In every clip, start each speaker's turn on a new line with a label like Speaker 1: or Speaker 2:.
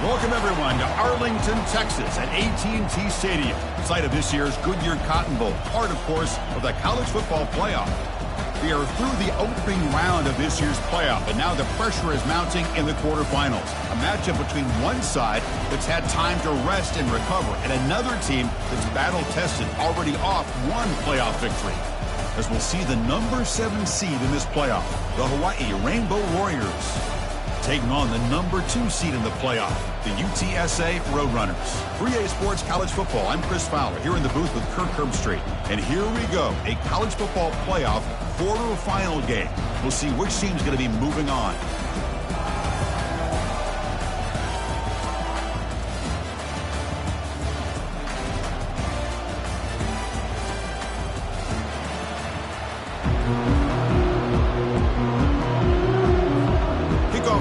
Speaker 1: Welcome, everyone, to Arlington, Texas at AT&T Stadium, site of this year's Goodyear Cotton Bowl, part, of course, of the college football playoff. We are through the opening round of this year's playoff, and now the pressure is mounting in the quarterfinals. A matchup between one side that's had time to rest and recover, and another team that's battle-tested, already off one playoff victory. As we'll see the number 7 seed in this playoff, the Hawaii Rainbow Warriors, taking on the number 2 seed in the playoff, the UTSA Roadrunners. 3A Sports College Football, I'm Chris Fowler, here in the booth with Kirk Herbstreit. And here we go, a college football playoff quarterfinal game. We'll see which team's going to be moving on.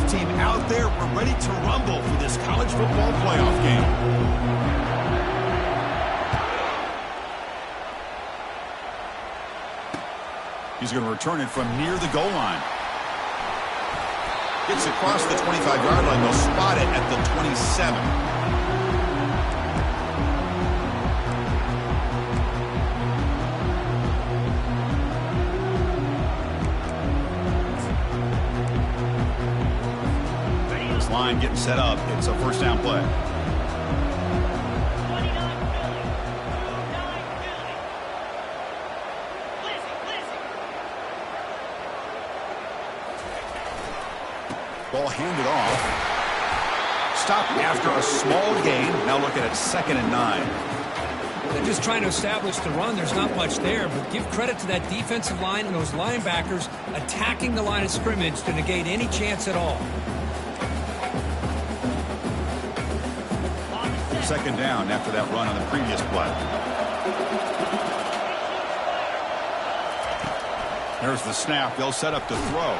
Speaker 1: Team out there, we're ready to rumble for this college football playoff game. He's going to return it from near the goal line. Gets across the 25-yard line. They'll spot it at the 27. Line getting set up. It's a first down play. Ball handed off. Stopped after a small gain. Now looking at 2nd and 9.
Speaker 2: They're just trying to establish the run. There's not much there, but give credit to that defensive line and those linebackers attacking the line of scrimmage to negate any chance at all.
Speaker 1: 2nd down after that run on the previous play. There's the snap. They'll set up to throw.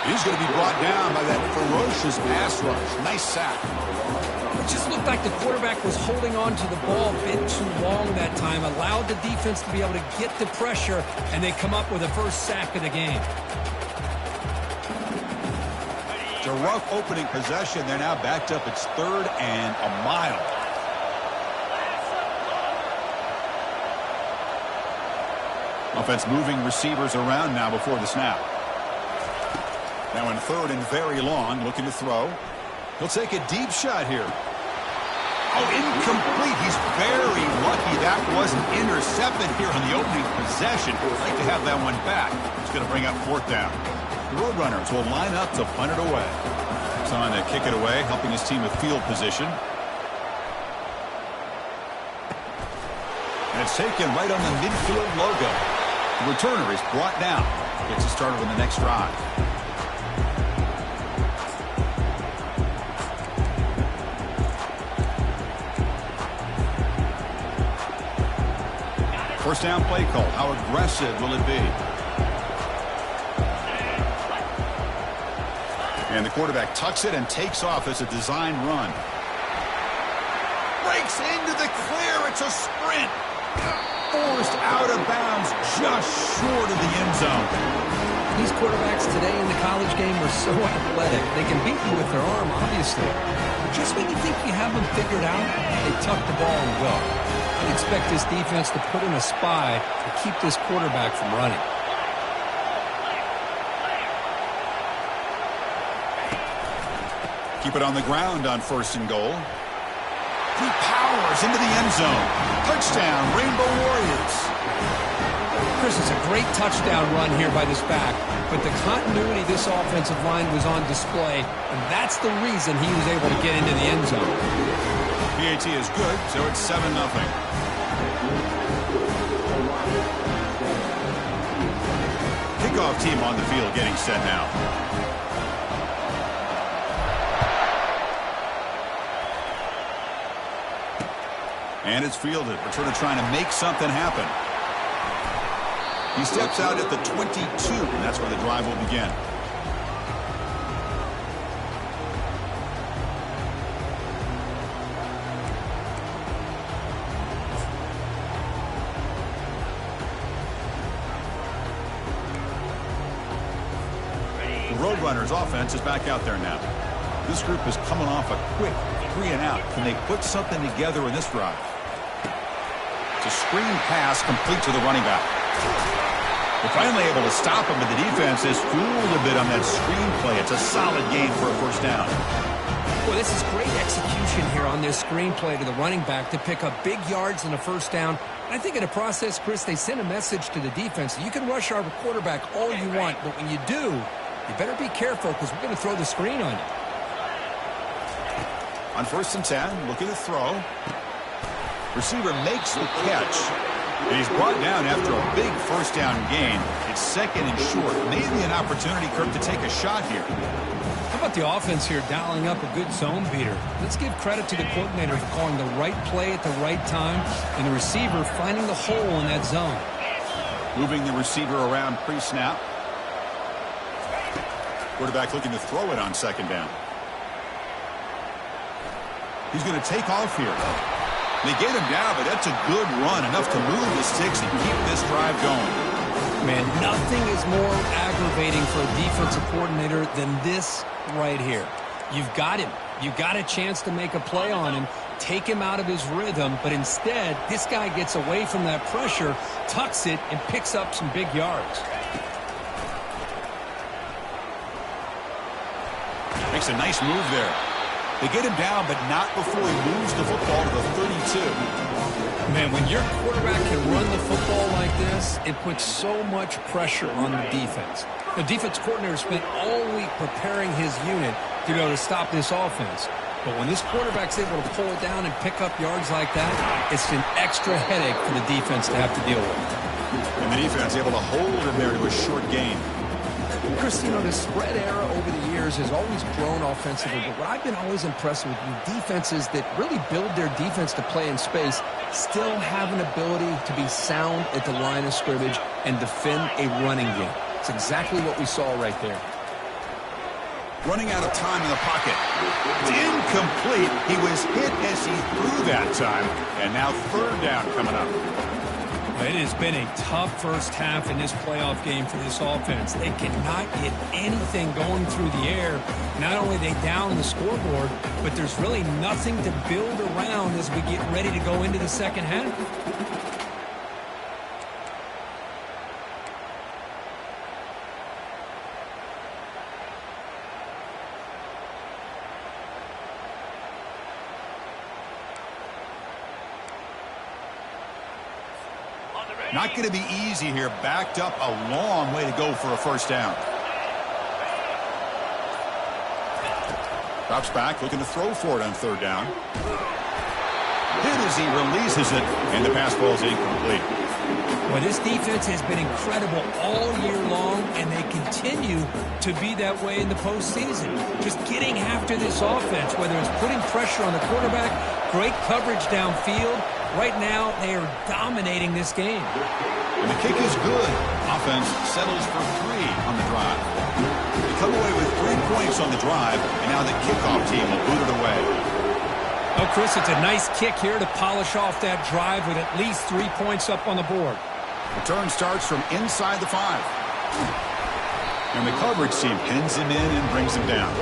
Speaker 1: He's going to be brought down by that ferocious pass rush. Nice sack.
Speaker 2: It just looked like the quarterback was holding on to the ball a bit too long that time, allowed the defense to be able to get the pressure, and they come up with the first sack of the game.
Speaker 1: It's a rough opening possession. They're now backed up. It's 3rd and a mile. Offense moving receivers around now before the snap. Now in 3rd and very long, looking to throw. He'll take a deep shot here. Oh, incomplete. He's very lucky that wasn't intercepted here on the opening possession. I'd like to have that one back. It's going to bring up 4th down. The Roadrunners will line up to punt it away. He's on to kick it away, helping his team with field position. And it's taken right on the midfield logo. The returner is brought down. Gets it started on the next drive. First down play call. How aggressive will it be? And the quarterback tucks it and takes off as a design run. Breaks into the clear. It's a sprint. Forced out of bounds just short of the end zone.
Speaker 2: These quarterbacks today in the college game are so athletic. They can beat you with their arm, obviously. But just when you think you have them figured out, they tuck the ball and go. I'd expect this defense to put in a spy to keep this quarterback from running.
Speaker 1: Keep it on the ground on 1st and goal. He powers into the end zone. Touchdown, Rainbow Warriors.
Speaker 2: Chris, it's a great touchdown run here by this back, but the continuity of this offensive line was on display, and that's the reason he was able to get into the end zone.
Speaker 1: PAT is good, so it's 7-0. Kickoff team on the field getting set now. And it's fielded. Returner trying to make something happen. He steps out at the 22, and that's where the drive will begin. The Roadrunners offense is back out there now. This group is coming off a quick 3-and-out. Can they put something together in this drive? It's a screen pass complete to the running back. They're finally able to stop him, but the defense is fooled a bit on that screen play. It's a solid gain for a first down.
Speaker 2: Well, this is great execution here on this screen play to the running back to pick up big yards in a first down. I think in the process, Chris, they send a message to the defense. You can rush our quarterback all you want, but when you do, you better be careful because we're going to throw the screen on you.
Speaker 1: On 1st and 10, looking to throw. Receiver makes the catch. And he's brought down after a big first down gain. It's 2nd and short. Maybe an opportunity, Kirk, to take a shot here.
Speaker 2: How about the offense here dialing up a good zone beater? Let's give credit to the coordinator for calling the right play at the right time and the receiver finding the hole in that zone.
Speaker 1: Moving the receiver around pre-snap. Quarterback looking to throw it on 2nd down. He's going to take off here. They get him down, but that's a good run, enough to move the sticks and keep this drive going.
Speaker 2: Man, nothing is more aggravating for a defensive coordinator than this right here. You've got him. You've got a chance to make a play on him, take him out of his rhythm, but instead, this guy gets away from that pressure, tucks it, and picks up some big yards.
Speaker 1: Makes a nice move there. They get him down, but not before he moves the football to the 32.
Speaker 2: Man, when your quarterback can run the football like this, it puts so much pressure on the defense. The defense coordinator spent all week preparing his unit to be able to stop this offense. But when this quarterback's able to pull it down and pick up yards like that, it's an extra headache for the defense to have to deal with.
Speaker 1: And the defense able to hold him there to a short gain.
Speaker 2: Chris, you know, the spread era over the years has always grown offensively, but what I've been always impressed with defenses that really build their defense to play in space still have an ability to be sound at the line of scrimmage and defend a running game. It's exactly what we saw right there.
Speaker 1: Running out of time in the pocket. It's incomplete. He was hit as he threw that time, and now 3rd down coming up.
Speaker 2: It has been a tough first half in this playoff game for this offense. They cannot get anything going through the air. Not only are they down the scoreboard, but there's really nothing to build around as we get ready to go into the second half.
Speaker 1: Not going to be easy here. Backed up a long way to go for a first down. Drops back, looking to throw for it on 3rd down. Hit as he releases it, and the pass ball is incomplete.
Speaker 2: Well, this defense has been incredible all year long, and they continue to be that way in the postseason. Just getting after this offense, whether it's putting pressure on the quarterback, great coverage downfield. Right now, they are dominating this game.
Speaker 1: And the kick is good. Offense settles for 3 on the drive. They come away with 3 points on the drive, and now the kickoff team will boot it away.
Speaker 2: Oh, Chris, it's a nice kick here to polish off that drive with at least 3 points up on the board.
Speaker 1: Return starts from inside the 5. And the coverage team pins him in and brings him down.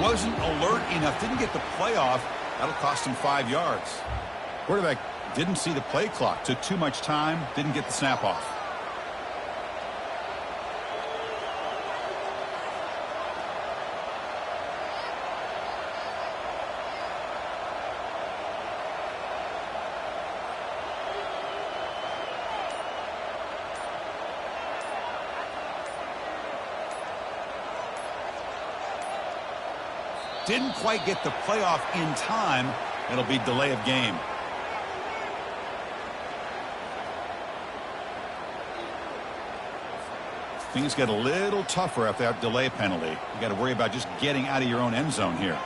Speaker 1: Wasn't alert enough, didn't get the playoff. That'll cost him 5 yards. Quarterback didn't see the play clock, took too much time, didn't get the snap off. Didn't quite get the playoff in time. It'll be delay of game. Things get a little tougher after that delay penalty. You got to worry about just getting out of your own end zone here.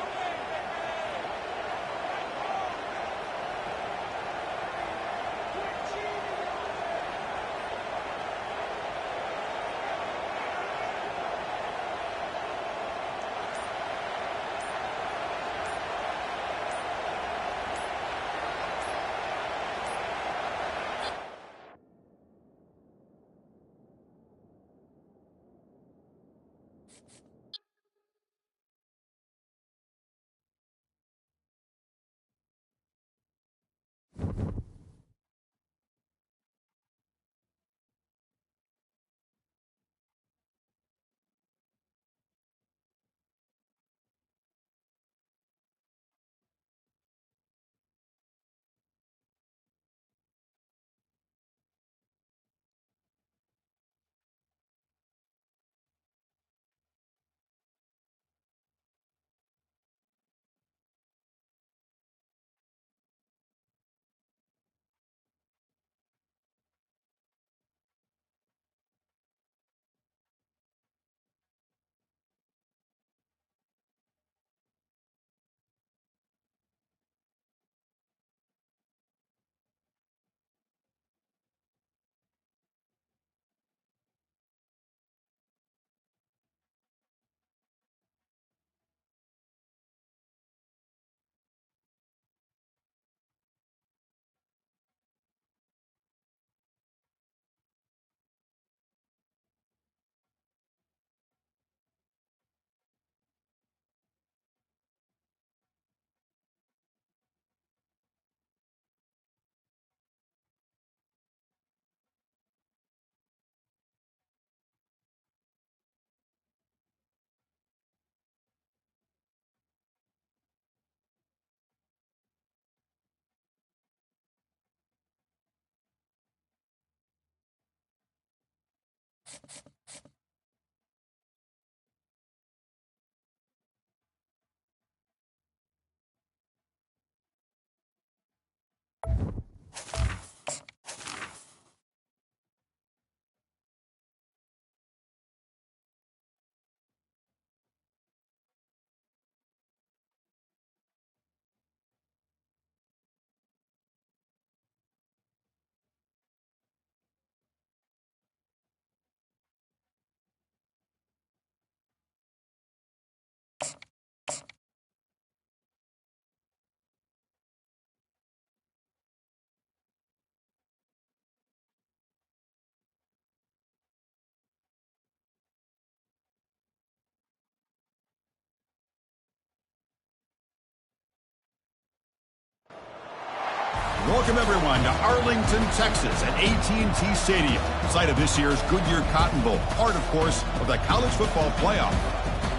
Speaker 1: Welcome, everyone, to Arlington, Texas at AT&T Stadium, site of this year's Goodyear Cotton Bowl, part, of course, of the college football playoff.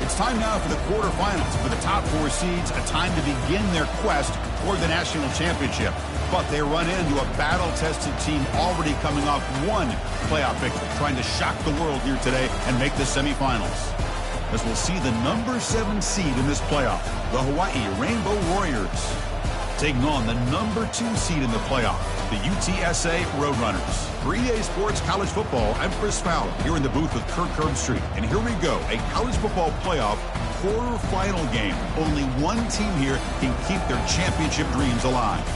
Speaker 1: It's time now for the quarterfinals. For the top 4 seeds, a time to begin their quest toward the national championship. But they run into a battle-tested team already coming off one playoff victory, trying to shock the world here today and make the semifinals. As we'll see the number 7 seed in this playoff, the Hawaii Rainbow Warriors, taking on the number 2 seed in the playoff, the UTSA Roadrunners. For EA Sports College Football, I'm Chris Fowler here in the booth with Kirk Herbstreit. And here we go, a college football playoff quarterfinal game. Only one team here can keep their championship dreams alive.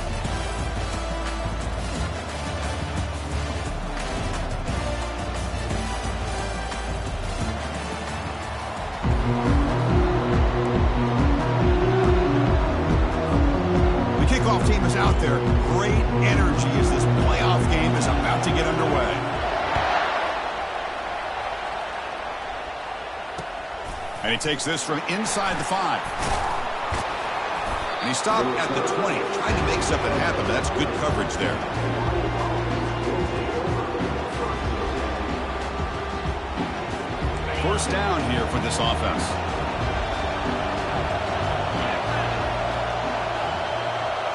Speaker 1: Team is out there. Great energy as this playoff game is about to get underway. And he takes this from inside the 5. And he stopped at the 20, trying to make something happen, but that's good coverage there. First down here for this offense.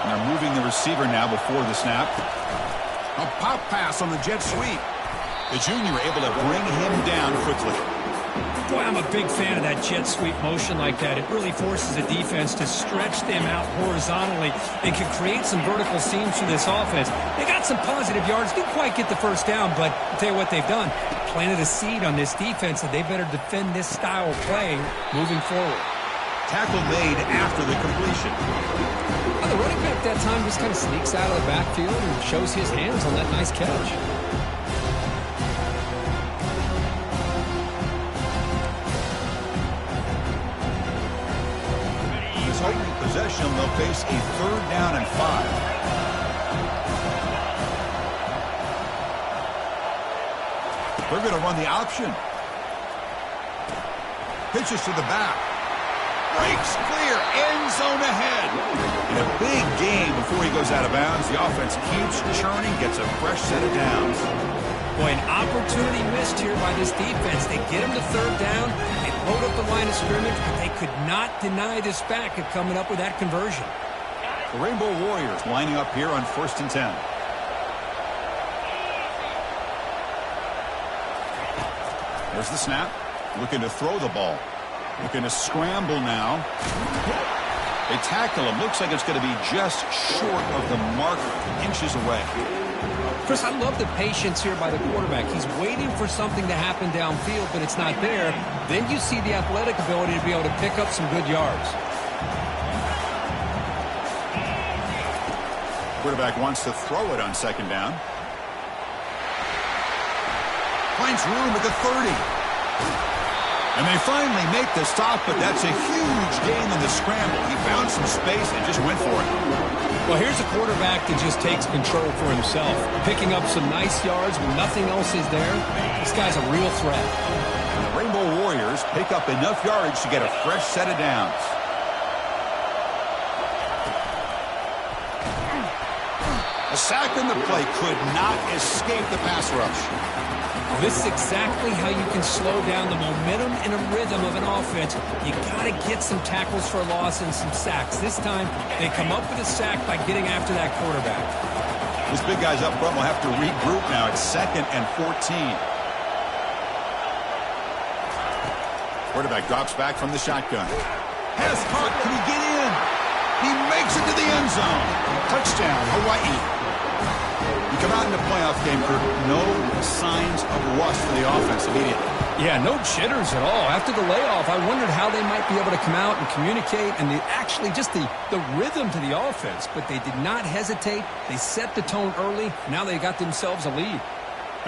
Speaker 1: They're moving the receiver now before the snap. A pop pass on the jet sweep. The junior able to bring him down quickly.
Speaker 2: Boy, I'm a big fan of that jet sweep motion like that. It really forces a defense to stretch them out horizontally and can create some vertical seams for this offense. They got some positive yards. Didn't quite get the first down, but I'll tell you what they've done. Planted a seed on this defense, and they better defend this style of play moving forward.
Speaker 1: Tackle made after the completion.
Speaker 2: The running back that time just kind of sneaks out of the backfield and shows his hands on that nice catch.
Speaker 1: He's holding possession. They'll face a 3rd down and 5. They're going to run the option. Pitches to the back. Breaks clear, end zone ahead. In a big game before he goes out of bounds, the offense keeps churning, gets a fresh set of downs.
Speaker 2: Boy, an opportunity missed here by this defense. They get him to 3rd down, they load up the line of scrimmage, but they could not deny this back of coming up with that conversion.
Speaker 1: The Rainbow Warriors lining up here on 1st and 10. There's the snap, looking to throw the ball. Looking to scramble now. They tackle him. Looks like it's going to be just short of the mark, inches away.
Speaker 2: Chris, I love the patience here by the quarterback. He's waiting for something to happen downfield, but it's not there. Then you see the athletic ability to be able to pick up some good yards.
Speaker 1: Quarterback wants to throw it on 2nd down. Finds room at the 30. And they finally make the stop, but that's a huge gain in the scramble. He found some space and just went for it.
Speaker 2: Well, here's a quarterback that just takes control for himself, picking up some nice yards when nothing else is there. This guy's a real threat.
Speaker 1: And the Rainbow Warriors pick up enough yardage to get a fresh set of downs. A sack in the play could not escape the pass rush.
Speaker 2: This is exactly how you can slow down the momentum and a rhythm of an offense. You got to get some tackles for loss and some sacks. This time, they come up with a sack by getting after that quarterback.
Speaker 1: These big guys up front will have to regroup now. It's 2nd and 14. Quarterback drops back from the shotgun. Has caught. Can he get in? He makes it to the end zone. Touchdown, Hawaii. You come out in the playoff game, Kirk, no signs of rust for the offense immediately.
Speaker 2: Yeah, no jitters at all. After the layoff, I wondered how they might be able to come out and communicate and actually just the rhythm to the offense. But they did not hesitate. They set the tone early. Now they got themselves a lead.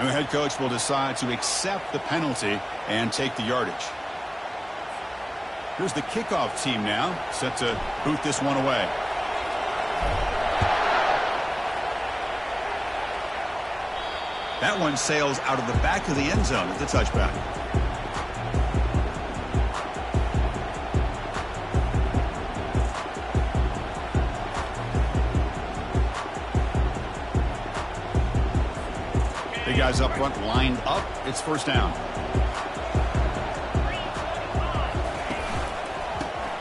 Speaker 1: And the head coach will decide to accept the penalty and take the yardage. Here's the kickoff team now, set to boot this one away. That one sails out of the back of the end zone at the touchback. Big guys up front lined up. It's first down.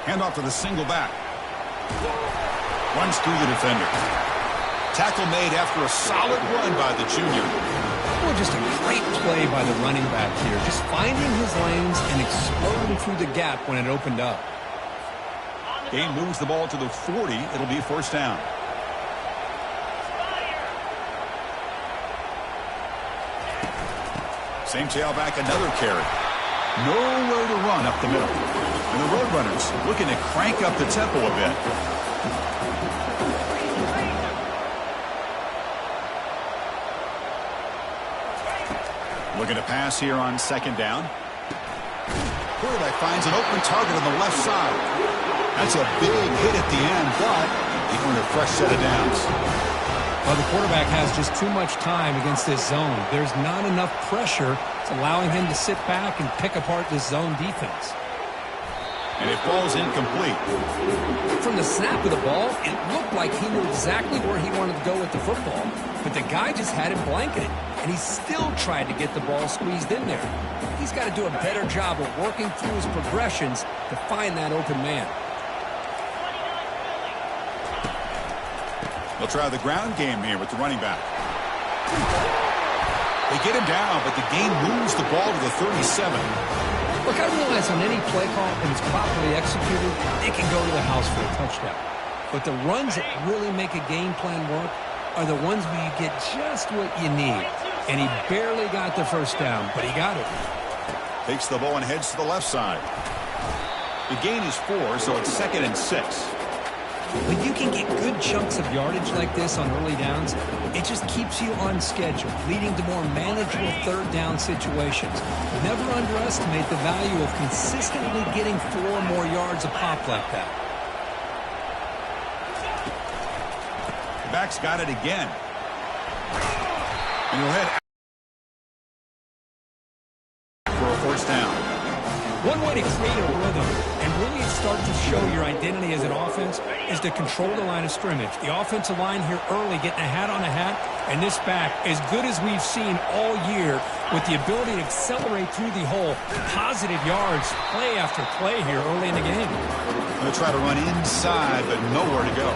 Speaker 1: Handoff to the single back. Runs through the defender. Tackle made after a solid run by the junior.
Speaker 2: Well, just a great play by the running back here. Just finding his lanes and exploding through the gap when it opened up.
Speaker 1: Gain moves the ball to the 40. It'll be first down. Same tailback, another carry. Nowhere to run up the middle. And the Roadrunners looking to crank up the tempo a bit. Looking to pass here on second down. Quarterback finds an open target on the left side. That's a big hit at the end, but he earned a fresh set of downs.
Speaker 2: Well, the quarterback has just too much time against this zone. There's not enough pressure. It's allowing him to sit back and pick apart this zone defense.
Speaker 1: And it falls incomplete.
Speaker 2: From the snap of the ball, it looked like he knew exactly where he wanted to go with the football. But the guy just had him blanketed, and he still tried to get the ball squeezed in there. He's got to do a better job of working through his progressions to find that open man.
Speaker 1: They'll try the ground game here with the running back. They get him down, but the gain moves the ball to the 37.
Speaker 2: Look, I realize on any play call, if it's properly executed, it can go to the house for a touchdown. But the runs that really make a game plan work are the ones where you get just what you need. And he barely got the first down, but he got it.
Speaker 1: Takes the ball and heads to the left side. The gain is 4, so it's 2nd and 6.
Speaker 2: When you can get good chunks of yardage like this on early downs, it just keeps you on schedule, leading to more manageable third down situations. Never underestimate the value of consistently getting 4 more yards a pop like that.
Speaker 1: The back's got it again. And he'll head for a first down.
Speaker 2: One way to create a rhythm and really start to show your identity as an offense is to control the line of scrimmage. The offensive line here early getting a hat on a hat, and this back as good as we've seen all year with the ability to accelerate through the hole. Positive yards, play after play here early in the game.
Speaker 1: They'll try to run inside, but nowhere to go.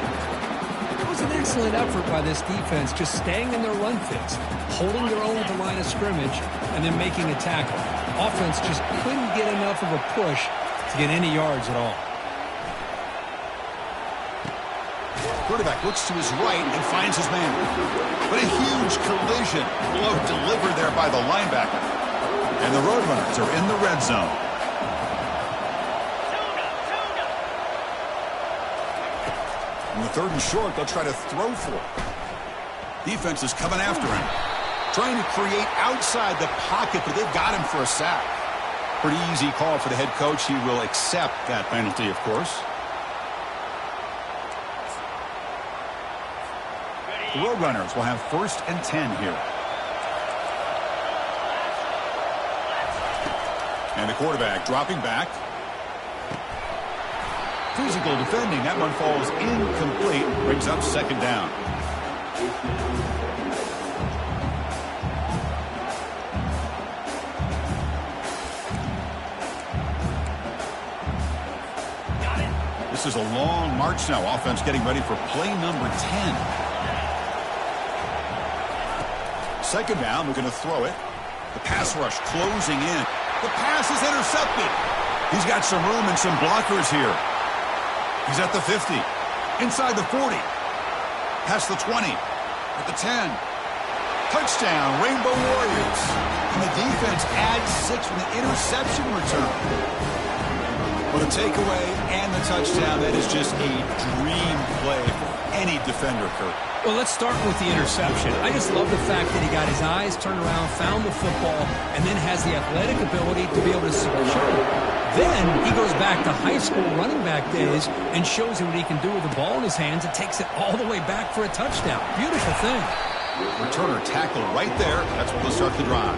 Speaker 2: It was an excellent effort by this defense, just staying in their run fits, holding their own at the line of scrimmage, and then making a tackle. Offense just couldn't get enough of a push to get any yards at all.
Speaker 1: Quarterback looks to his right and finds his man. But a huge collision. Blow delivered there by the linebacker. And the Roadrunners are in the red zone. In the 3rd and short, they'll try to throw for it. Defense is coming after him. Trying to create outside the pocket, but they've got him for a sack. Pretty easy call for the head coach. He will accept that penalty, of course. The Roadrunners will have 1st and 10 here. And the quarterback dropping back. Physical defending. That one falls incomplete. Brings up 2nd down. This is a long march now. Offense getting ready for play number 10. 2nd down. They're going to throw it. The pass rush closing in. The pass is intercepted. He's got some room and some blockers here. He's at the 50. Inside the 40. Past the 20. At the 10. Touchdown, Rainbow Warriors. And the defense adds 6 from the interception return. Well, the takeaway and the touchdown, that is just a dream play for any defender, Kurt.
Speaker 2: Well, let's start with the interception. I just love the fact that he got his eyes turned around, found the football, and then has the athletic ability to be able to secure it. Then he goes back to high school running back days and shows you what he can do with the ball in his hands and takes it all the way back for a touchdown. Beautiful thing.
Speaker 1: Returner tackle right there. That's what will start the drive.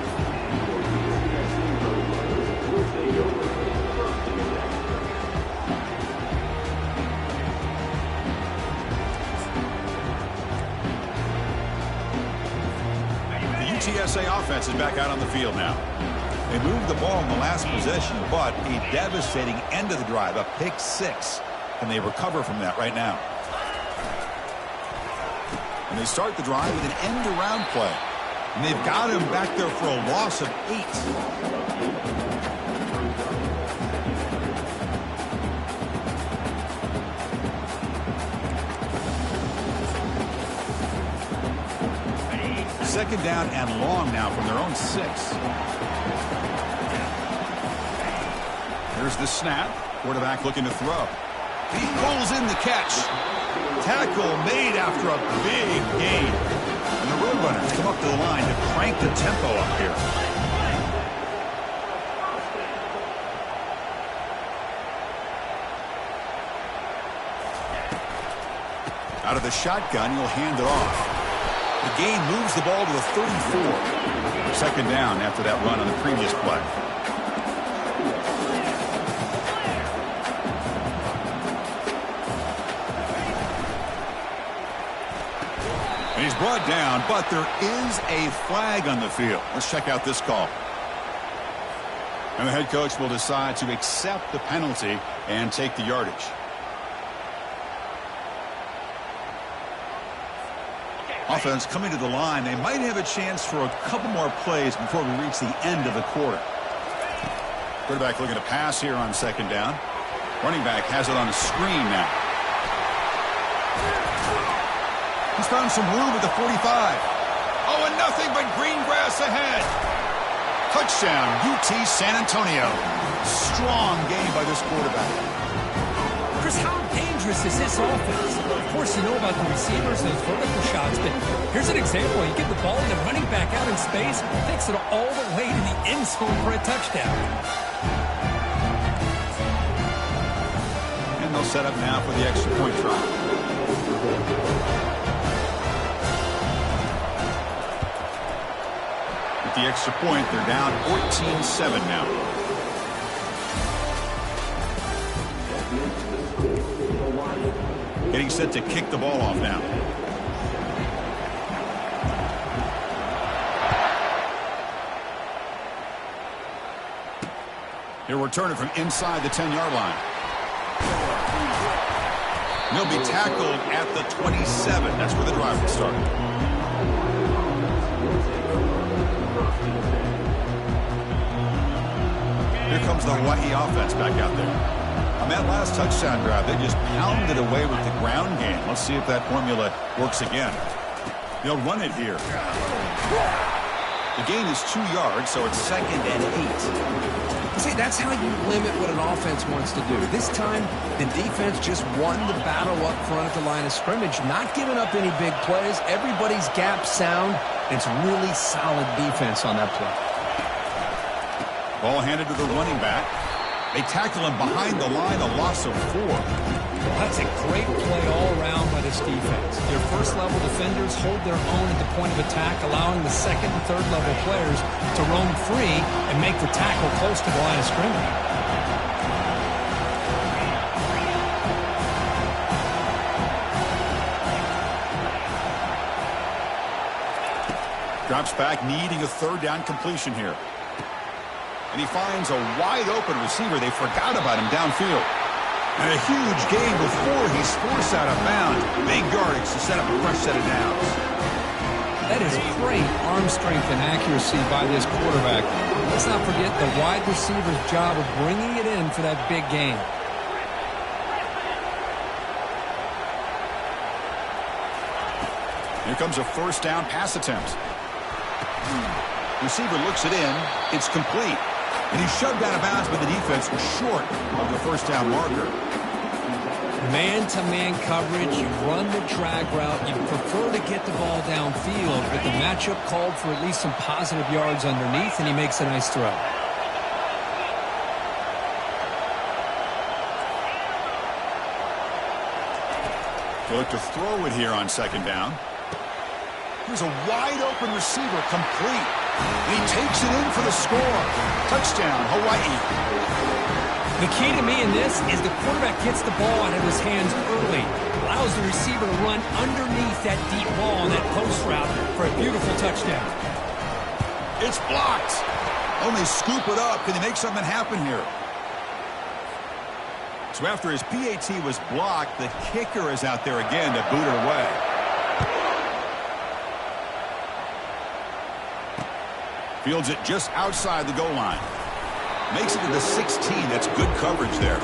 Speaker 1: UTSA offense is back out on the field now. They moved the ball in the last possession, but a devastating end of the drive, a pick 6. And they recover from that right now. And they start the drive with an end-around play. And they've got him back there for a loss of 8. Second down and long now from their own 6. Here's the snap. Quarterback looking to throw. He pulls in the catch. Tackle made after a big gain. And the Roadrunners come up to the line to crank the tempo up here. Out of the shotgun, he'll hand it off. The gain moves the ball to the 34. Second down after that run on the previous play. And he's brought down, but there is a flag on the field. Let's check out this call. And the head coach will decide to accept the penalty and take the yardage. Offense coming to the line. They might have a chance for a couple more plays before we reach the end of the quarter. Quarterback looking to pass here on second down. Running back has it on a screen now. He's found some room at the 45. Oh, and nothing but green grass ahead. Touchdown, UT San Antonio. Strong game by this quarterback.
Speaker 2: Chris, how dangerous is this offense? Of course, you know about the receivers and those vertical shots, but here's an example. You get the ball and the running back out in space, takes it all the way to the end zone for a touchdown.
Speaker 1: And they'll set up now for the extra point try. With the extra point, they're down 14-7 now. Getting set to kick the ball off now. He'll return it from inside the 10-yard line. And he'll be tackled at the 27. That's where the drive will start. Here comes the Hawaii offense back out there. On that last touchdown drive, they just pounded away with the ground game. Let's see if that formula works again. They'll run it here. The gain is 2 yards, so it's 2nd and 8.
Speaker 2: See, that's how you limit what an offense wants to do. This time, the defense just won the battle up front at the line of scrimmage, not giving up any big plays. Everybody's gap sound. It's really solid defense on that play.
Speaker 1: Ball handed to the running back. They tackle him behind the line, a loss of 4.
Speaker 2: Well, that's a great play all around by this defense. Your first-level defenders hold their own at the point of attack, allowing the second and third-level players to roam free and make the tackle close to the line of scrimmage.
Speaker 1: Drops back, needing a third down completion here. And he finds a wide-open receiver. They forgot about him downfield. And a huge gain before he's forced out of bounds. Big yardage to set up a fresh set of downs.
Speaker 2: That is great arm strength and accuracy by this quarterback. Let's not forget the wide receiver's job of bringing it in for that big game.
Speaker 1: Here comes a first down pass attempt. Receiver looks it in. It's complete. And he's shoved out of bounds by the defense short of the first down marker.
Speaker 2: Man-to-man coverage, you run the drag route, you prefer to get the ball downfield, but the matchup called for at least some positive yards underneath, and he makes a nice throw.
Speaker 1: They look to throw it here on second down. Here's a wide-open receiver, complete. And he takes it in for the score. Touchdown, Hawaii.
Speaker 2: The key to me in this is the quarterback gets the ball out of his hands early, allows the receiver to run underneath that deep ball on that post route for a beautiful touchdown.
Speaker 1: It's blocked. Only scoop it up. Can he make something happen here? So after his PAT was blocked, the kicker is out there again to boot it away. Fields it just outside the goal line. Makes it to the 16. That's good coverage there.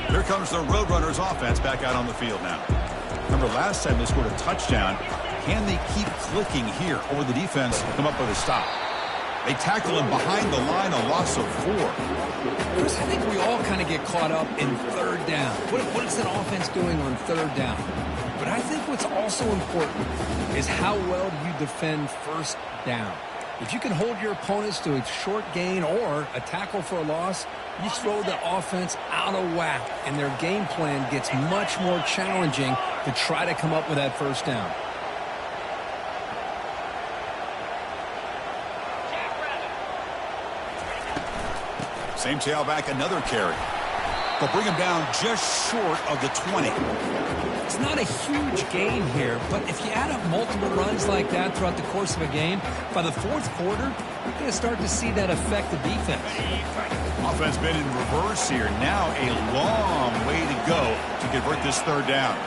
Speaker 1: Here comes the Roadrunners offense back out on the field now. Remember last time they scored a touchdown. Can they keep clicking here over the defense and come up with a stop? They tackle him behind the line, a loss of 4.
Speaker 2: Chris, I think we all kind of get caught up in third down. What is that offense doing on third down? But I think what's also important is how well do you defend first down. If you can hold your opponents to a short gain or a tackle for a loss, you throw the offense out of whack, and their game plan gets much more challenging to try to come up with that first down.
Speaker 1: Same tailback, another carry. They'll bring him down just short of the 20.
Speaker 2: It's not a huge gain here, but if you add up multiple runs like that throughout the course of a game, by the fourth quarter, you're going to start to see that affect the defense.
Speaker 1: Offense been in reverse here. Now a long way to go to convert this third down.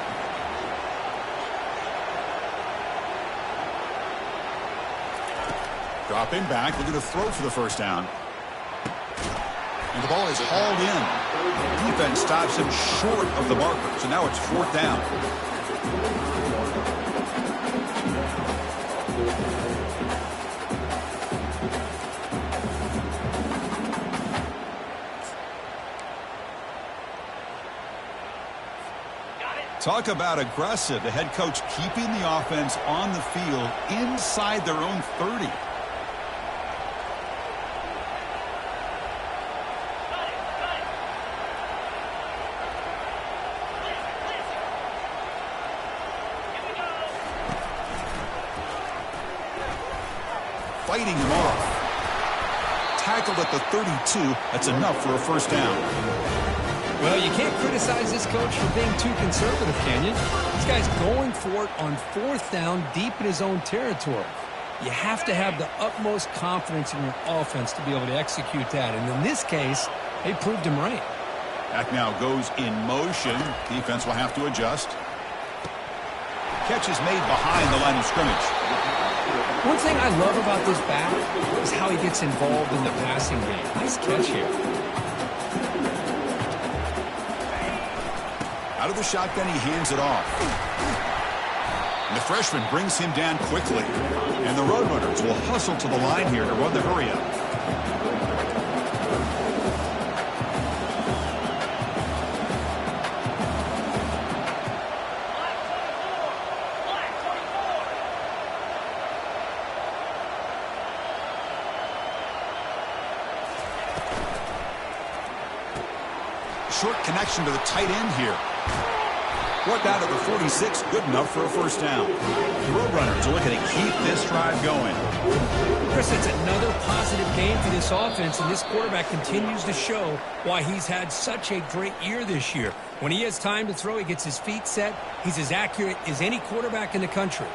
Speaker 1: Dropping back, looking to throw for the first down. And the ball is hauled in. Defense stops him short of the marker, so now it's fourth down. Talk about aggressive. The head coach keeping the offense on the field inside their own 30. Fighting him off. Tackled at the 32. That's enough for a first down.
Speaker 2: Well, you can't criticize this coach for being too conservative, can you? This guy's going for it on fourth down deep in his own territory. You have to have the utmost confidence in your offense to be able to execute that. And in this case, they proved him right.
Speaker 1: Back now goes in motion. Defense will have to adjust. Catch is made behind the line of scrimmage.
Speaker 2: One thing I love about this back is how he gets involved in the passing game. Nice catch here.
Speaker 1: Out of the shotgun, he hands it off. And the freshman brings him down quickly. And the Roadrunners will hustle to the line here to run the hurry-up. Short connection to the tight end here. Brought down to the 46, good enough for a first down. The Roadrunners are looking to keep this drive going.
Speaker 2: Chris, it's another positive game for this offense, and this quarterback continues to show why he's had such a great year this year. When he has time to throw, he gets his feet set. He's as accurate as any quarterback in the country.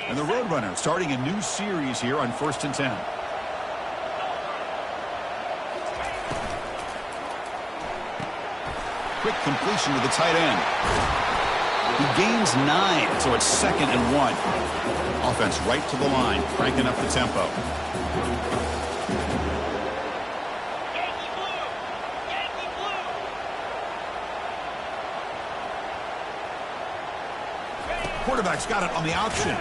Speaker 1: And the Roadrunners starting a new series here on 1st and 10. quick completion to the tight end. He gains 9, so it's 2nd and 1. Offense right to the line, cranking up the tempo. Quarterback's got it on the option.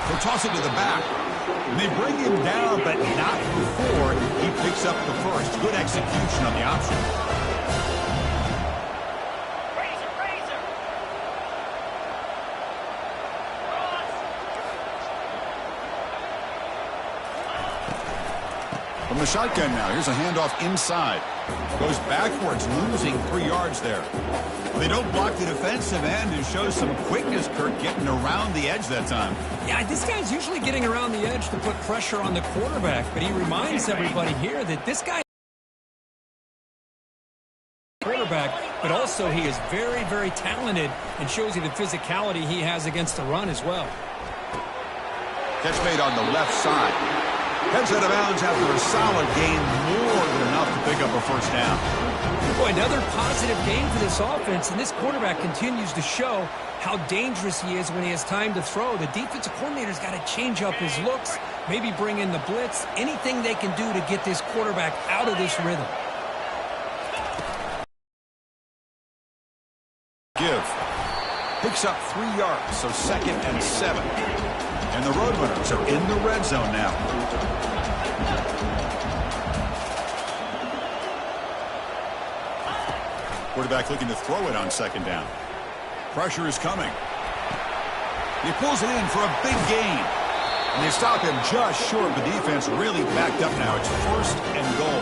Speaker 1: He'll toss it to the back. And they bring him down, but not before he picks up the first. Good execution on the option. From the shotgun now, here's a handoff inside. Goes backwards, losing 3 yards there. They don't block the defensive end and shows some quickness, Kirk, getting around the edge that time.
Speaker 2: Yeah, this guy's usually getting around the edge to put pressure on the quarterback, but he reminds everybody here that this guy quarterback, but also he is very, very talented and shows you the physicality he has against the run as well.
Speaker 1: Catch made on the left side. Heads out of bounds after a solid gain, more than enough to pick up a first down.
Speaker 2: Boy, another positive game for this offense, and this quarterback continues to show how dangerous he is when he has time to throw. The defensive coordinator's got to change up his looks, maybe bring in the blitz, anything they can do to get this quarterback out of this rhythm.
Speaker 1: Picks up 3 yards, so 2nd and 7. And the Roadrunners are in the red zone now. Quarterback looking to throw it on 2nd down. Pressure is coming. He pulls it in for a big gain. And they stop him just short. The defense really backed up now. It's 1st and goal.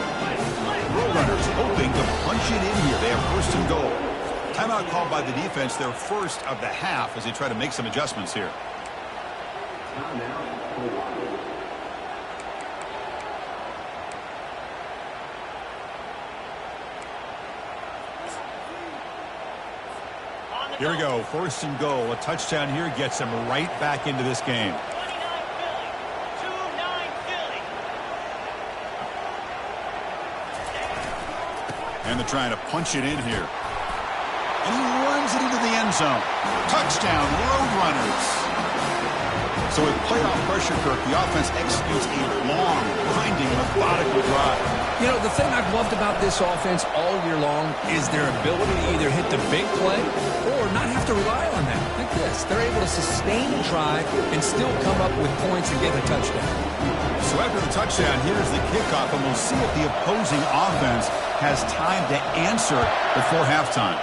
Speaker 1: Roadrunners hoping to punch it in here. They have 1st and goal. Timeout called by the defense, their first of the half, as they try to make some adjustments here. Here we go, 1st and goal. A touchdown here gets them right back into this game. 2-9 Philly. And they're trying to punch it in here. And he runs it into the end zone. Touchdown, Roadrunners. So with playoff pressure, Kirk, the offense executes a long, grinding, methodical drive.
Speaker 2: You know, the thing I've loved about this offense all year long is their ability to either hit the big play or not have to rely on that. Like this. They're able to sustain a drive and still come up with points and get a touchdown.
Speaker 1: So after the touchdown, here's the kickoff, and we'll see if the opposing offense has time to answer before halftime.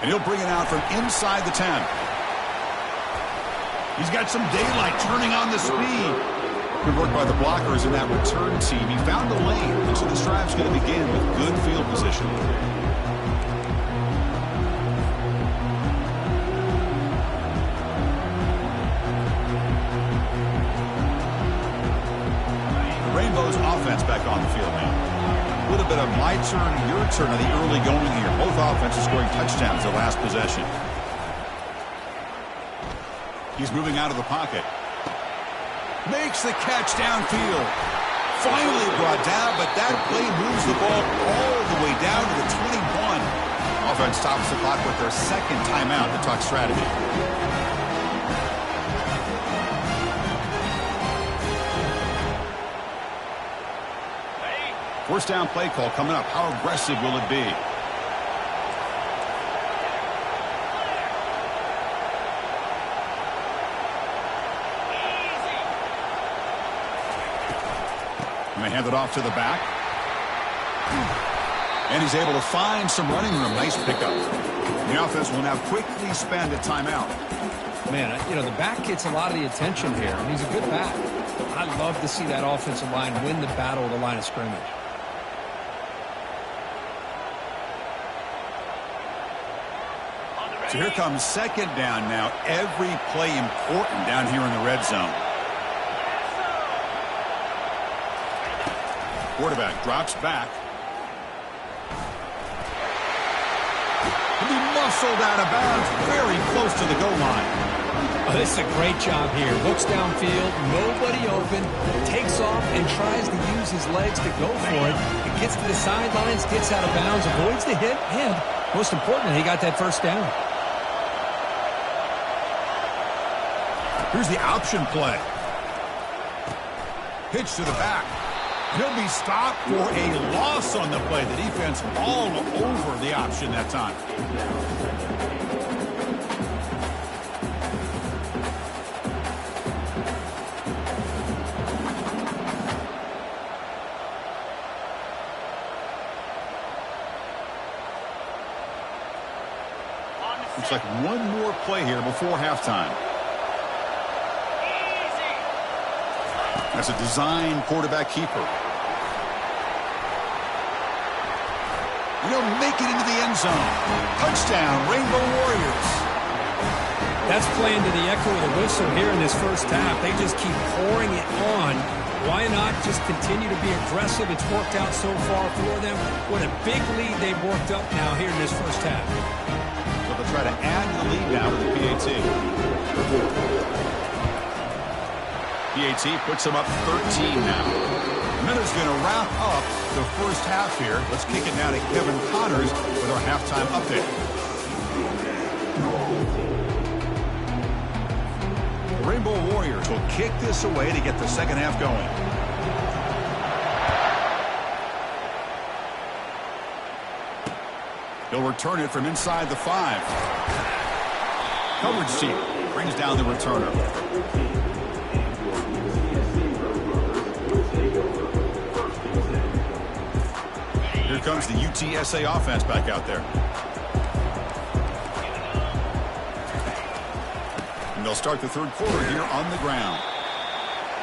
Speaker 1: And he'll bring it out from inside the 10. He's got some daylight turning on the speed. Good work by the blockers in that return team. He found the lane, and so this drive's going to begin with good field position. The Rainbows offense back on the field now. A little bit of my turn, your turn on the early going here. Both offenses scoring touchdowns their last possession. He's moving out of the pocket. Makes the catch downfield. Finally brought down, but that play moves the ball all the way down to the 21. Offense stops the clock with their 2nd timeout to talk strategy. First down play call coming up. How aggressive will it be? And they hand it off to the back. And he's able to find some running room. Nice pickup. The offense will now quickly spend a timeout.
Speaker 2: Man, you know, the back gets a lot of the attention here, and he's a good back. I love to see that offensive line win the battle at the line of scrimmage.
Speaker 1: So here comes 2nd down now. Every play important down here in the red zone. Quarterback drops back. He'll be muscled out of bounds very close to the goal line.
Speaker 2: Oh, this is a great job here. Looks downfield, nobody open, takes off and tries to use his legs to go for it. It gets to the sidelines, gets out of bounds, avoids the hit, and most importantly, he got that first down.
Speaker 1: Here's the option play. Pitch to the back. He'll be stopped for a loss on the play. The defense all over the option that time. Looks like one more play here before halftime. That's a design quarterback keeper. He'll make it into the end zone. Touchdown, Rainbow Warriors.
Speaker 2: That's playing to the echo of the whistle here in this first half. They just keep pouring it on. Why not just continue to be aggressive? It's worked out so far for them. What a big lead they've worked up now here in this first half.
Speaker 1: So they'll try to add to the lead now with the PAT. PAT puts them up 13 now. Miller's going to wrap up the first half here. Let's kick it now to Kevin Connors with our halftime update. The Rainbow Warriors will kick this away to get the second half going. He'll return it from inside the 5. Coverage team brings down the returner. Here comes the UTSA offense back out there. And they'll start the third quarter here on the ground.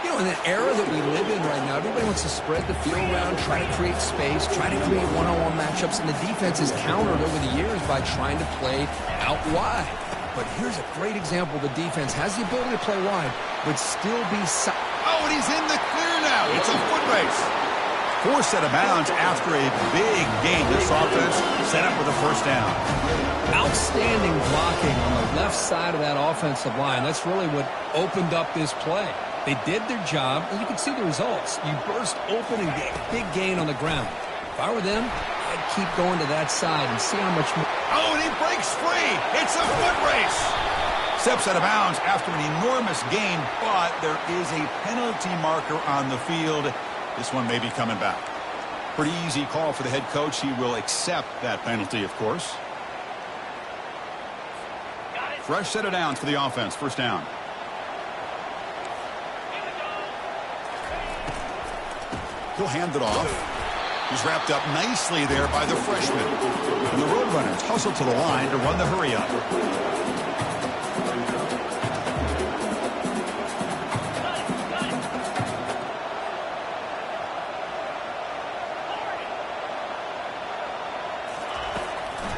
Speaker 2: You know, in the era that we live in right now, everybody wants to spread the field around, try to create space, try to create one-on-one matchups, and the defense has countered over the years by trying to play out wide. But here's a great example. The defense has the ability to play wide, but still be...
Speaker 1: Oh, and he's in the clear now. It's a foot race. Forced out of bounds after a big gain. This offense set up with a first down.
Speaker 2: Outstanding blocking on the left side of that offensive line. That's really what opened up this play. They did their job, and you can see the results. You burst open and get a big gain on the ground. If I were them, I'd keep going to that side and see how much more.
Speaker 1: Oh, and he breaks free. It's a foot race. Steps out of bounds after an enormous gain, but there is a penalty marker on the field. This one may be coming back. Pretty easy call for the head coach. He will accept that penalty, of course. Fresh set of downs for the offense. First down. He'll hand it off. He's wrapped up nicely there by the freshman. And the Roadrunners hustle to the line to run the hurry up.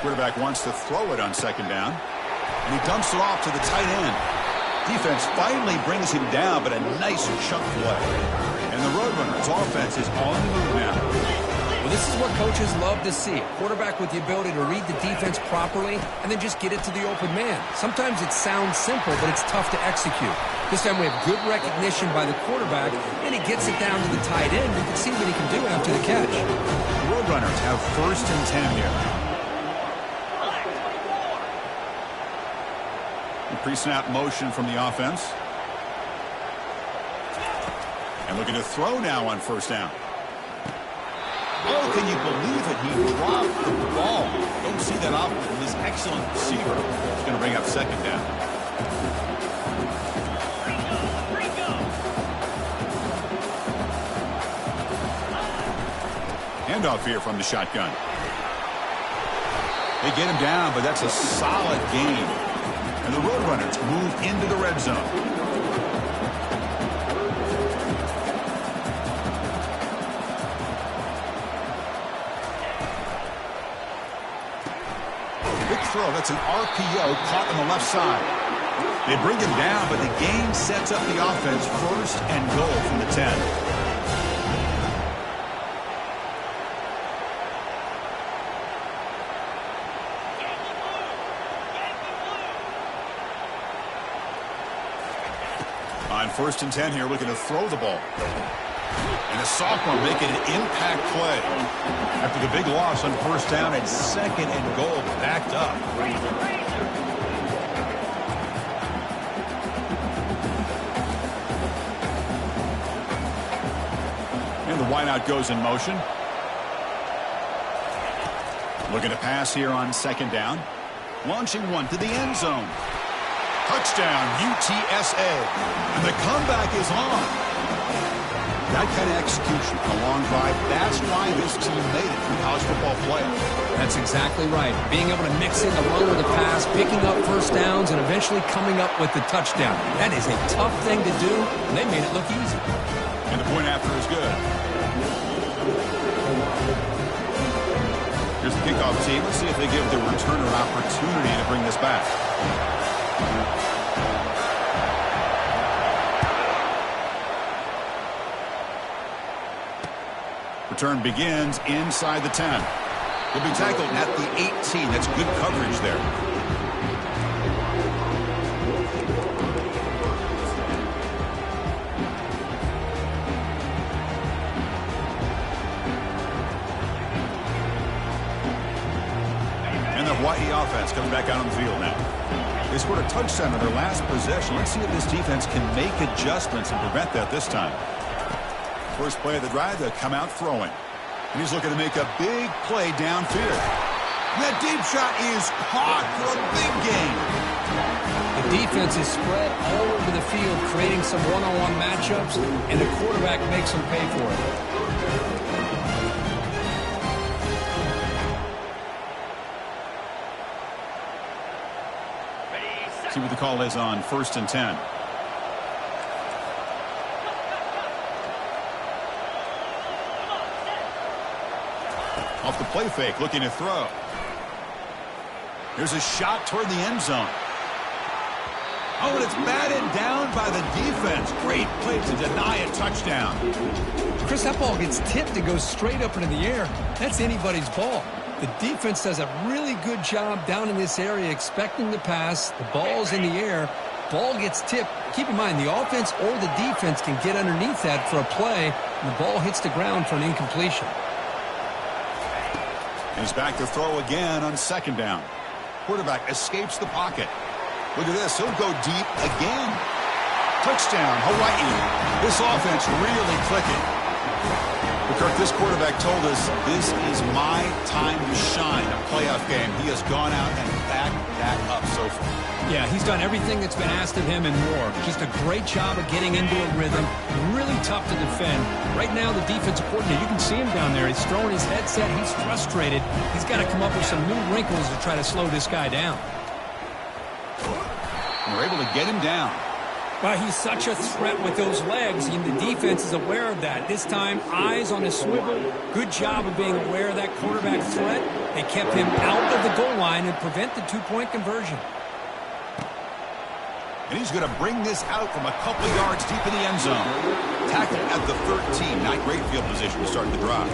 Speaker 1: Quarterback wants to throw it on second down. And he dumps it off to the tight end. Defense finally brings him down, but a nice chunk play. And the Roadrunners offense is on the move now.
Speaker 2: Well, this is what coaches love to see. A quarterback with the ability to read the defense properly and then just get it to the open man. Sometimes it sounds simple, but it's tough to execute. This time we have good recognition by the quarterback, and he gets it down to the tight end. You can see what he can do after the catch.
Speaker 1: The Roadrunners have 1st and 10 here. Pre-snap motion from the offense. And looking to throw now on first down. Oh, can you believe it? He dropped the ball. Don't see that often from this excellent receiver. He's going to bring up second down. Handoff here from the shotgun. They get him down, but that's a solid gain. And the Roadrunners move into the red zone. Big throw. That's an RPO caught on the left side. They bring him down, but the gain sets up the offense 1st and goal from the 10. On 1st and 10 here, looking to throw the ball. And the sophomore making an impact play. After the big loss on 1st down and 2nd and goal, backed up. And the wideout goes in motion. Looking to pass here on 2nd down. Launching one to the end zone. Touchdown, UTSA. And the comeback is on. That kind of execution, a long drive, that's why this team made it through college football playoff.
Speaker 2: That's exactly right. Being able to mix in the run with the pass, picking up 1st downs, and eventually coming up with the touchdown. That is a tough thing to do, and they made it look easy.
Speaker 1: And the point after is good. Here's the kickoff team. Let's see if they give the returner an opportunity to bring this back. Return begins inside the 10. He'll be tackled at the 18. That's good coverage there. And the Hawaii offense comes back out on the field now. They scored a touchdown on their last possession. Let's see if this defense can make adjustments and prevent that this time. First play of the drive, they'll come out throwing. And he's looking to make a big play downfield. That deep shot is caught for a big gain.
Speaker 2: The defense is spread all over the field, creating some one-on-one matchups, and the quarterback makes them pay for it.
Speaker 1: See what the call is on 1st and 10. Off the play fake, looking to throw. Here's a shot toward the end zone. Oh, and it's batted down by the defense. Great play to deny a touchdown.
Speaker 2: Chris, that ball gets tipped and goes straight up into the air. That's anybody's ball. The defense does a really good job down in this area expecting the pass. The ball's in the air. Ball gets tipped. Keep in mind, the offense or the defense can get underneath that for a play, and the ball hits the ground for an incompletion.
Speaker 1: He's back to throw again on 2nd down. Quarterback escapes the pocket. Look at this. He'll go deep again. Touchdown, Hawaii. This offense really clicking. But Kirk, this quarterback told us this is my time to shine. A playoff game. He has gone out and backed that up so far.
Speaker 2: Yeah, he's done everything that's been asked of him and more. Just a great job of getting into a rhythm. Really tough to defend. Right now, the defensive coordinator, you can see him down there. He's throwing his headset. He's frustrated. He's got to come up with some new wrinkles to try to slow this guy down.
Speaker 1: And we're able to get him down.
Speaker 2: Well, he's such a threat with those legs, and the defense is aware of that. This time, eyes on his swivel. Good job of being aware of that quarterback threat. They kept him out of the goal line and prevent the two-point conversion.
Speaker 1: And he's going to bring this out from a couple yards deep in the end zone. Tackled at the 13. Not great field position to start the drive.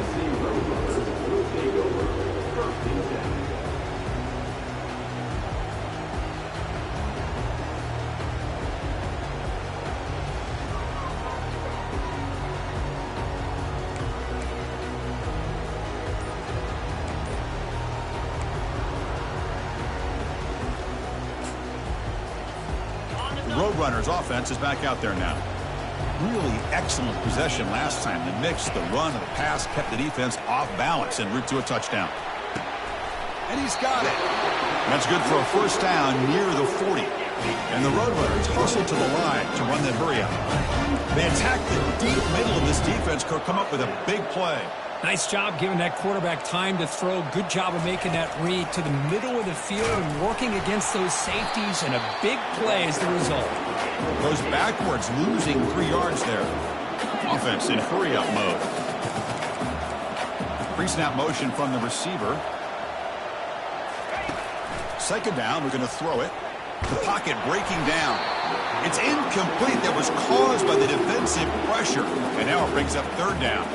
Speaker 1: Roadrunners offense is back out there now. Really excellent possession last time. The mix, the run, and the pass kept the defense off balance en route to a touchdown. And he's got it. That's good for a 1st down near the 40. And the Roadrunners hustle to the line to run that hurry up. They attack the deep middle of this defense, come up with a big play.
Speaker 2: Nice job giving that quarterback time to throw. Good job of making that read to the middle of the field and working against those safeties, and a big play is the result.
Speaker 1: Goes backwards, losing 3 yards there. Offense in hurry-up mode. Pre-snap motion from the receiver. 2nd down, we're going to throw it. The pocket breaking down. It's incomplete. That was caused by the defensive pressure. And now it brings up 3rd down.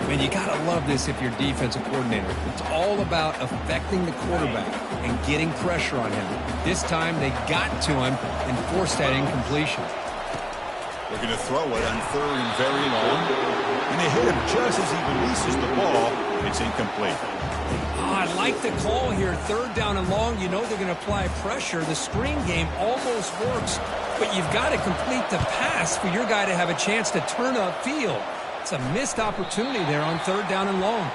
Speaker 2: Man, you got to love this if you're defensive coordinator. It's all about affecting the quarterback and getting pressure on him. This time they got to him and forced that incompletion.
Speaker 1: They're going to throw it on third and very long. And they hit him just as he releases the ball. It's incomplete.
Speaker 2: I like the call here. Third down and long. You know they're going to apply pressure. The screen game almost works, but you've got to complete the pass for your guy to have a chance to turn upfield. It's a missed opportunity there on third down and long.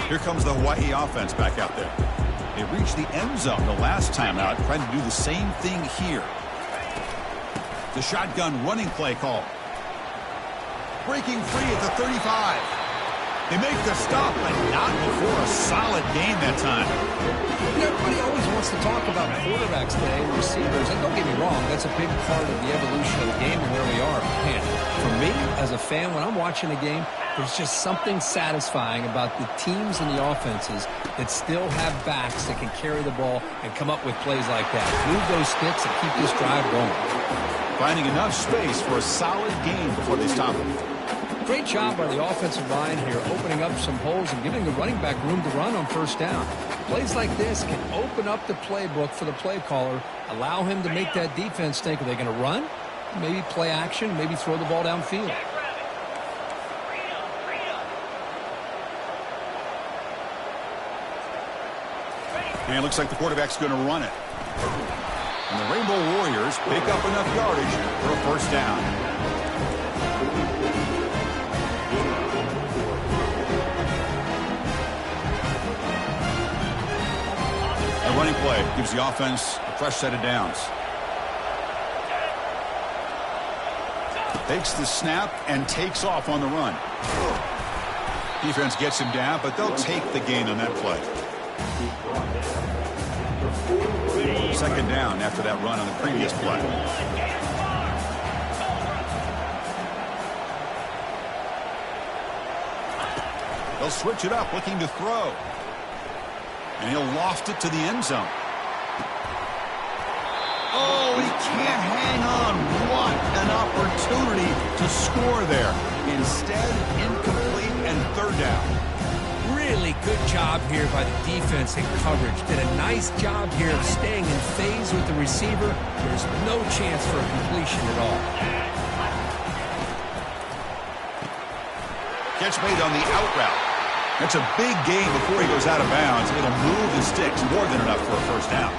Speaker 1: Here comes the Hawaii offense back out there. They reached the end zone the last time out, trying to do the same thing here. The shotgun running play call. Breaking free at the 35. They make the stop, but not before a solid game that time.
Speaker 2: Everybody always wants to talk about quarterbacks today and receivers, and don't get me wrong, that's a big part of the evolution of the game and where we are. Man, for me, as a fan, when I'm watching a game, there's just something satisfying about the teams and the offenses that still have backs that can carry the ball and come up with plays like that. Move those sticks and keep this drive going.
Speaker 1: Finding enough space for a solid game before they stop it.
Speaker 2: Great job by the offensive line here, opening up some holes and giving the running back room to run on first down. Plays like this can open up the playbook for the play caller, allow him to make that defense think, are they going to run? Maybe play action, maybe throw the ball downfield.
Speaker 1: And it looks like the quarterback's going to run it. And the Rainbow Warriors pick up enough yardage for a first down. A running play gives the offense a fresh set of downs. Takes the snap and takes off on the run. Defense gets him down, but they'll take the gain on that play. Second down after that run on the previous play. They'll switch it up, looking to throw. And he'll loft it to the end zone. Oh, he can't hang on. What an opportunity to score there. Instead, incomplete and third down.
Speaker 2: Really good job here by the defense in coverage. Did a nice job here of staying in phase with the receiver. There's no chance for a completion at all.
Speaker 1: Catch made on the out route. That's a big gain before he goes out of bounds. It'll move the sticks more than enough for a first down.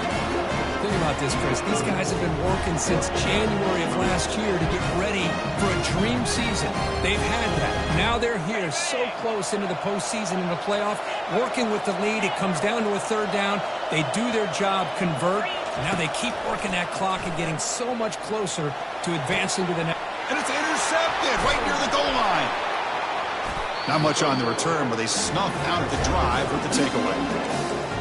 Speaker 2: Think about this, Chris. These guys have been working since January of last year to get ready for a dream season. They've had that. Now they're here so close into the postseason and the playoff, working with the lead. It comes down to a third down. They do their job, convert. And now they keep working that clock and getting so much closer to advancing to the next.
Speaker 1: And it's intercepted right near the goal line. Not much on the return, but they snuff out the drive with the takeaway.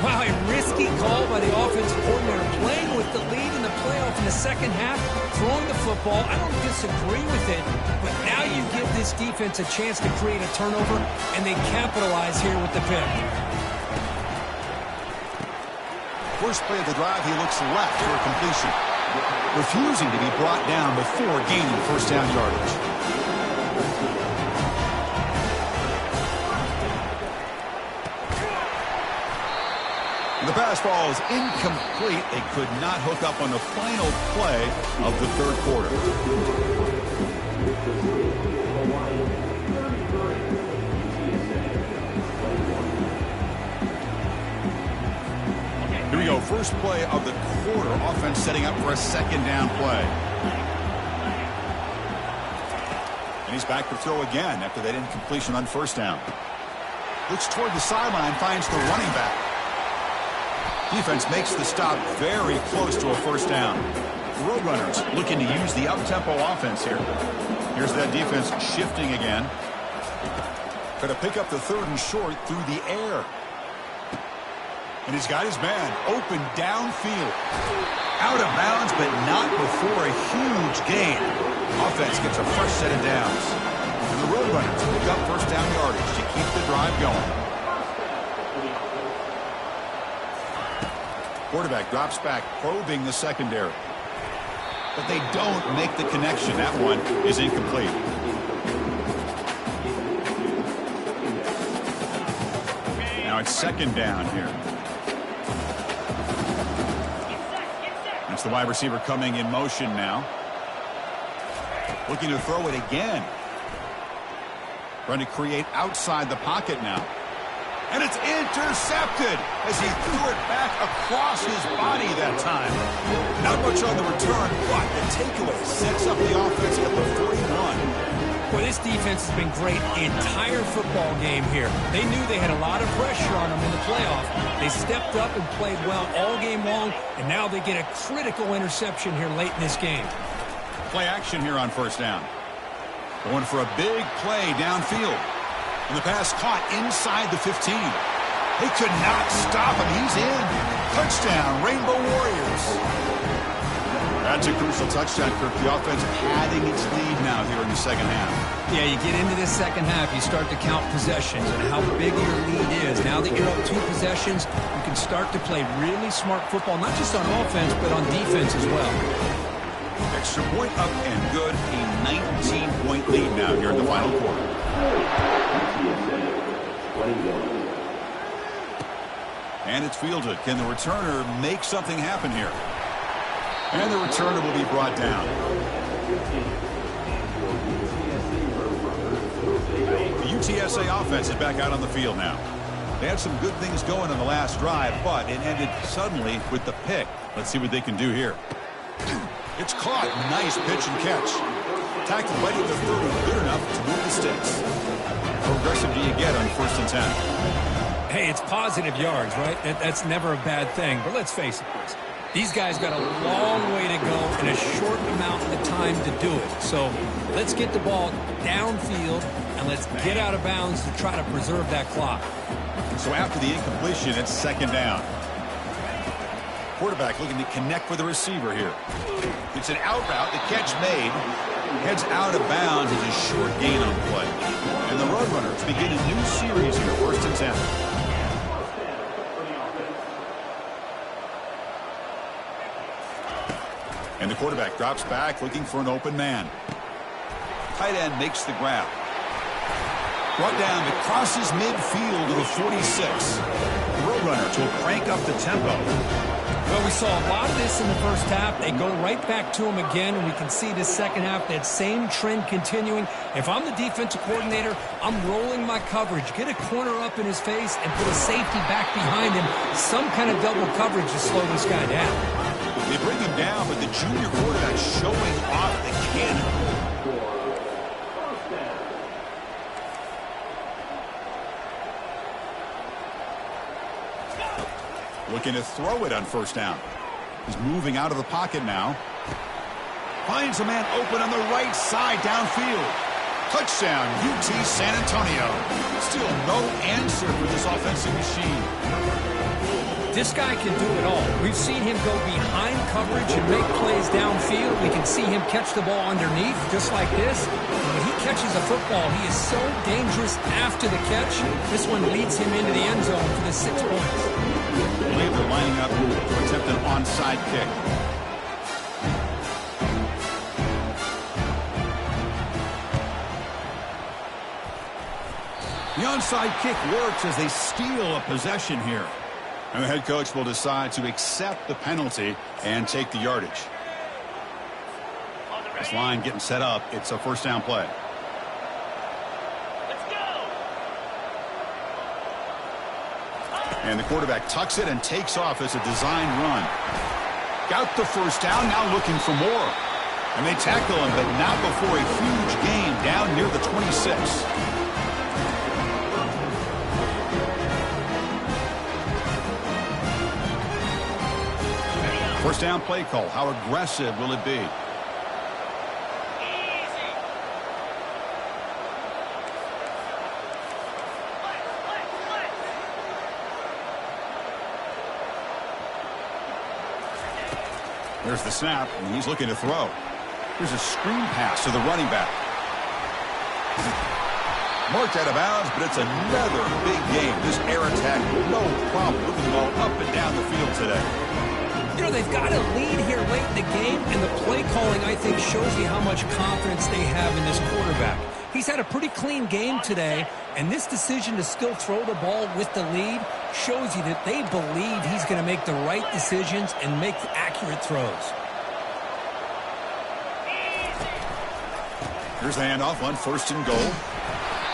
Speaker 2: Wow, a risky call by the offensive coordinator, playing with the lead in the playoff in the second half, throwing the football. I don't disagree with it, but now you give this defense a chance to create a turnover, and they capitalize here with the pick.
Speaker 1: First play of the drive, he looks left for a completion, refusing to be brought down before gaining first down yardage. The pass ball is incomplete. They could not hook up on the final play of the third quarter. Here we go. First play of the quarter. Offense setting up for a second down play. And he's back to throw again after that incompletion on first down. Looks toward the sideline, finds the running back. Defense makes the stop very close to a first down. The Roadrunners looking to use the up-tempo offense here. Here's that defense shifting again. Going to pick up the third and short through the air. And he's got his man open downfield. Out of bounds, but not before a huge gain. Offense gets a fresh set of downs. And the Roadrunners pick up first down yardage to keep the drive going. Quarterback drops back, probing the secondary. But they don't make the connection. That one is incomplete. Now it's second down here. It's the wide receiver coming in motion now. Looking to throw it again. Trying to create outside the pocket now. And it's intercepted as he threw it back across his body that time. Not much on the return, but the takeaway sets up the offense at the 41.
Speaker 2: Well, this defense has been great the entire football game here. They knew they had a lot of pressure on them in the playoff. They stepped up and played well all game long, and now they get a critical interception here late in this game.
Speaker 1: Play action here on first down. Going for a big play downfield. And the pass caught inside the 15. They could not stop him. He's in. Touchdown, Rainbow Warriors. That's a crucial touchdown, Kirk. The offense padding its lead now here in the second half.
Speaker 2: Yeah, you get into this second half, you start to count possessions and how big your lead is. Now that you're up 2 possessions, you can start to play really smart football, not just on offense, but on defense as well.
Speaker 1: Extra point up and good. A 19-point lead now here in the final quarter. And it's fielded. Can the returner make something happen here? And the returner will be brought down. The UTSA offense is back out on the field now. They had some good things going on the last drive, but it ended suddenly with the pick. Let's see what they can do here. It's caught. Nice pitch and catch. Tackled right at the 30. Good enough to move the sticks. How aggressive do you get on 1st and 10?
Speaker 2: Hey, it's positive yards, right? That's never a bad thing. But let's face it, boys. These guys got a long way to go in a short amount of time to do it. So let's get the ball downfield, and let's get out of bounds to try to preserve that clock.
Speaker 1: So after the incompletion, it's second down. Quarterback looking to connect with the receiver here. It's an out route. The catch made. Heads out of bounds as a short gain on play. And the Roadrunners begin a new series here, 1st and 10. And the quarterback drops back looking for an open man. Tight end makes the grab. Brought down to crosses midfield to the 46. The Roadrunners will crank up the tempo.
Speaker 2: Well, we saw a lot of this in the first half. They go right back to him again, and we can see the second half, that same trend continuing. If I'm the defensive coordinator, I'm rolling my coverage. Get a corner up in his face and put a safety back behind him. Some kind of double coverage to slow this guy down.
Speaker 1: They bring him down, but the junior quarterback showing off the cannon. Looking to throw it on 1st down. He's moving out of the pocket now. Finds a man open on the right side downfield. Touchdown, UT San Antonio. Still no answer for this offensive machine.
Speaker 2: This guy can do it all. We've seen him go behind coverage and make plays downfield. We can see him catch the ball underneath, just like this. And when he catches a football, he is so dangerous after the catch. This one leads him into the end zone for the 6 points.
Speaker 1: I believe they're lining up to attempt an onside kick. The onside kick works as they steal a possession here. And the head coach will decide to accept the penalty and take the yardage. This line getting set up. It's a 1st down play. And the quarterback tucks it and takes off as a design run. Got the 1st down, now looking for more. And they tackle him, but not before a huge gain down near the 26. First down play call. How aggressive will it be? There's the snap, and he's looking to throw. Here's a screen pass to the running back. Marked out of bounds, but it's another big game. This air attack, no problem moving the ball up and down the field today.
Speaker 2: You know, Well, they've got a lead here late in the game, and the play calling, I think, shows you how much confidence they have in this quarterback. He's had a pretty clean game today, and this decision to still throw the ball with the lead shows you that they believe he's going to make the right decisions and make accurate throws.
Speaker 1: Here's the handoff on 1st and goal.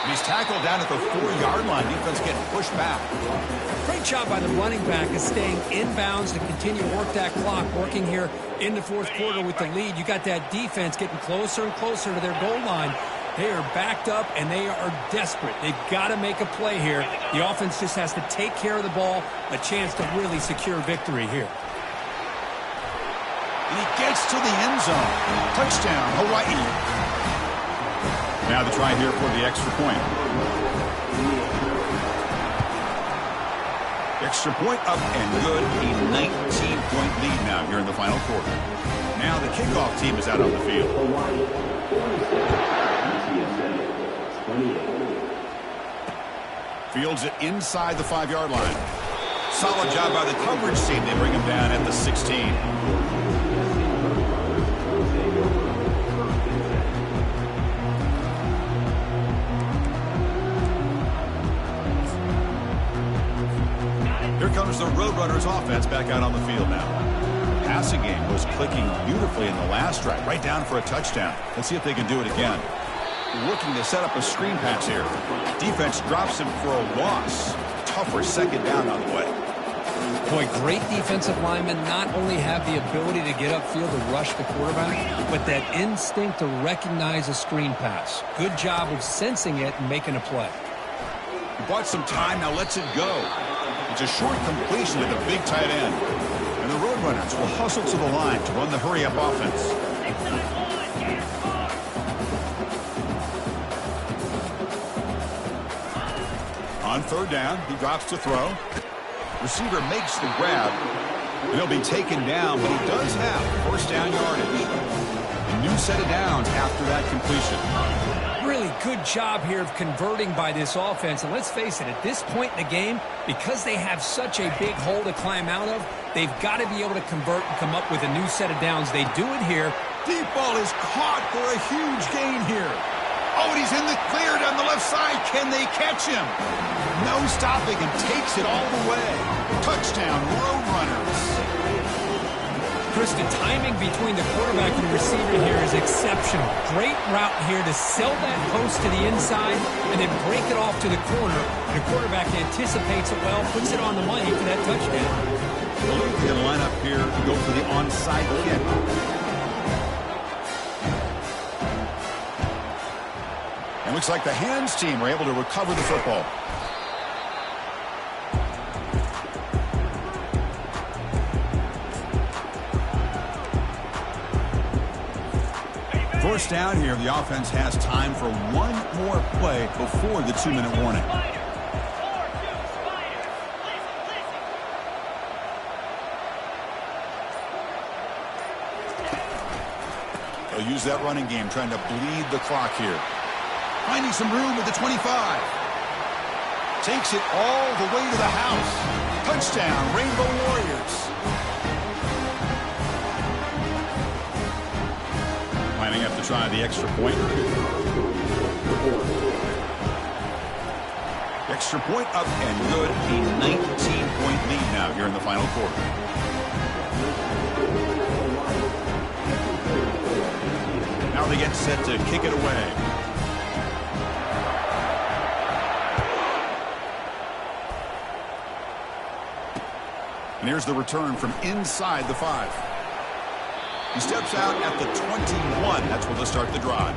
Speaker 1: And he's tackled down at the 4-yard line. Defense getting pushed back.
Speaker 2: Great job by the running back of staying inbounds to continue to work that clock, working here in the 4th quarter with the lead. You got that defense getting closer and closer to their goal line. They are backed up, and they are desperate. They've got to make a play here. The offense just has to take care of the ball, a chance to really secure victory here.
Speaker 1: And he gets to the end zone. Touchdown, Hawaii. Now the try here for the extra point. Extra point up and good. A 19-point lead now here in the final quarter. Now the kickoff team is out on the field. Fields it inside the 5-yard line. Solid job by the coverage team. They bring him down at the 16. Here comes the Roadrunners offense back out on the field now. The passing game was clicking beautifully in the last drive, right down for a touchdown. Let's see if they can do it again. Looking to set up a screen pass here. Defense drops him for a loss. Tougher 2nd down on the way.
Speaker 2: Boy, great defensive linemen not only have the ability to get upfield to rush the quarterback, but that instinct to recognize a screen pass. Good job of sensing it and making a play.
Speaker 1: He bought some time, now lets it go. It's a short completion to the big tight end. And the Roadrunners will hustle to the line to run the hurry-up offense. On 3rd down, he drops to throw. Receiver makes the grab. And he'll be taken down, but he does have 1st down yardage. A new set of downs after that completion.
Speaker 2: Really good job here of converting by this offense. And let's face it, at this point in the game, because they have such a big hole to climb out of, they've got to be able to convert and come up with a new set of downs. They do it here.
Speaker 1: Deep ball is caught for a huge gain here. Oh, and he's in the clear down the left side. Can they catch him? No stopping and takes it all the way. Touchdown, Roadrunners.
Speaker 2: Chris, the timing between the quarterback and the receiver here is exceptional. Great route here to sell that post to the inside and then break it off to the corner. And the quarterback anticipates it well, puts it on the money for that touchdown.
Speaker 1: Well, he's going to line up here to go for the onside kick. And looks like the hands team were able to recover the football. First down here, the offense has time for one more play before the 2-minute warning. They'll use that running game, trying to bleed the clock here. Finding some room at the 25. Takes it all the way to the house. Touchdown, Rainbow Warriors. Lining up to try the extra point. Extra point up and good. A 19-point lead now here in the final quarter. Now they get set to kick it away. And here's the return from inside the 5. He steps out at the 21. That's where they'll start the drive.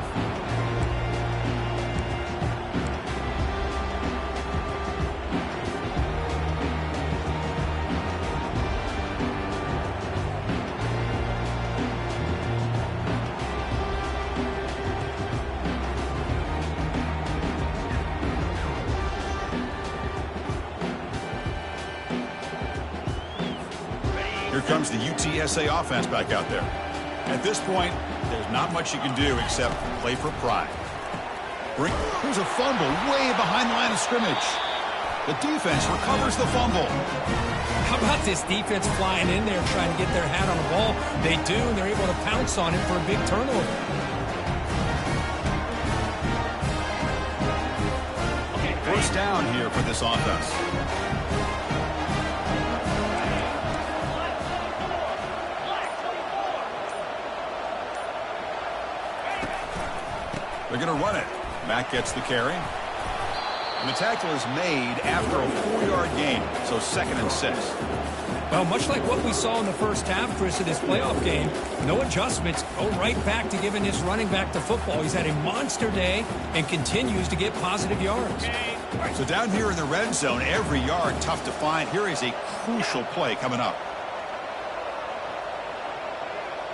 Speaker 1: Here comes the UTSA offense back out there. At this point, there's not much you can do except play for pride. Here's a fumble way behind the line of scrimmage. The defense recovers the fumble.
Speaker 2: How about this defense flying in there trying to get their hat on the ball? They do, and they're able to pounce on it for a big turnover.
Speaker 1: First down here for this offense. They're going to run it. Mack gets the carry. And the tackle is made after a 4-yard gain, so 2nd and 6.
Speaker 2: Well, much like what we saw in the first half, Chris, of this playoff game, no adjustments, go right back to giving his running back the football. He's had a monster day and continues to get positive yards.
Speaker 1: So down here in the red zone, every yard tough to find. Here is a crucial play coming up.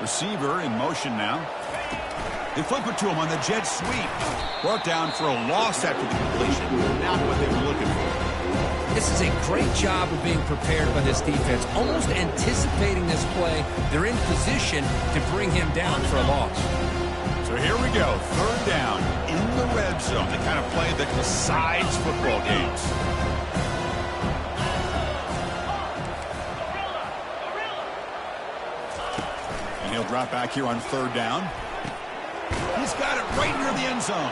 Speaker 1: Receiver in motion now. They flip it to him on the jet sweep. Brought down for a loss after the completion. Not what they were looking for.
Speaker 2: This is a great job of being prepared by this defense. Almost anticipating this play. They're in position to bring him down for a loss.
Speaker 1: So here we go. 3rd down in the red zone. The kind of play that decides football games. And he'll drop back here on 3rd down. He's got it right near the end zone.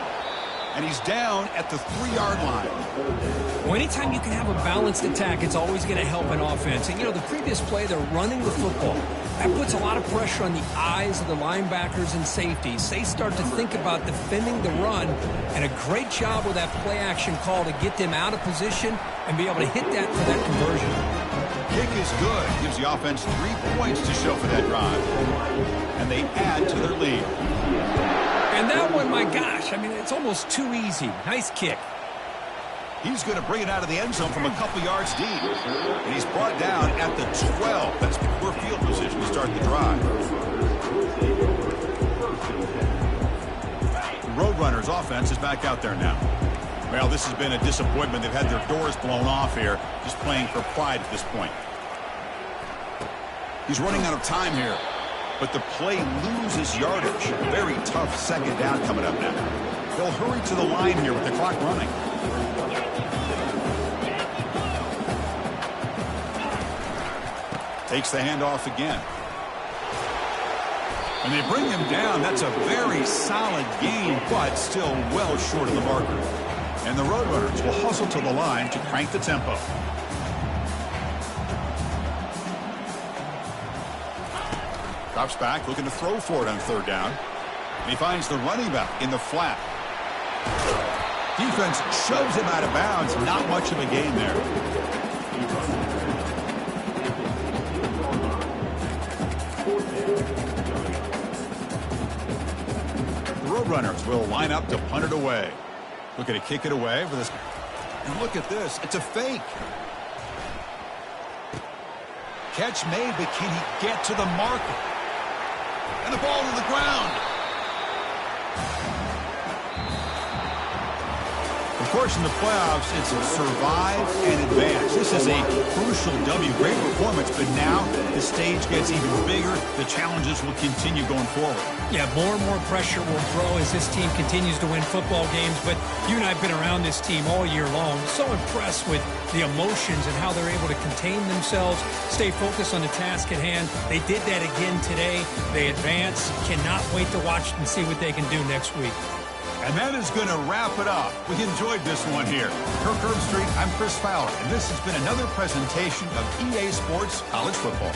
Speaker 1: And he's down at the 3-yard line.
Speaker 2: Well, anytime you can have a balanced attack, it's always going to help an offense. And, you know, the previous play, they're running the football. That puts a lot of pressure on the eyes of the linebackers and safeties. They start to think about defending the run, and a great job with that play-action call to get them out of position and be able to hit that for that conversion.
Speaker 1: Kick is good. Gives the offense 3 points to show for that drive. And they add to their lead.
Speaker 2: And that one, my gosh, I mean, it's almost too easy. Nice kick.
Speaker 1: He's going to bring it out of the end zone from a couple yards deep. And he's brought down at the 12. That's poor field position to start the drive. The Roadrunners offense is back out there now. Well, this has been a disappointment. They've had their doors blown off here, just playing for pride at this point. He's running out of time here. But the play loses yardage. Very tough 2nd down coming up now. They'll hurry to the line here with the clock running. Takes the handoff again. And they bring him down. That's a very solid gain, but still well short of the marker. And the Roadrunners will hustle to the line to crank the tempo. Drops back, looking to throw for it on 3rd down. And he finds the running back in the flat. Defense shoves him out of bounds. Not much of a gain there. The Roadrunners will line up to punt it away. Looking to kick it away for this. And look at this. It's a fake. Catch made, but can he get to the marker? And the ball to the ground. Of course, in the playoffs, it's survive and advance. This is a crucial W. Great performance, but now the stage gets even bigger. The challenges will continue going forward.
Speaker 2: Yeah, more and more pressure will grow as this team continues to win football games. But you and I have been around this team all year long. So impressed with the emotions and how they're able to contain themselves, stay focused on the task at hand. They did that again today. They advance. Cannot wait to watch and see what they can do next week.
Speaker 1: And that is going to wrap it up. We enjoyed this one here. Kirk Herbstreit, I'm Chris Fowler, and this has been another presentation of EA Sports College Football.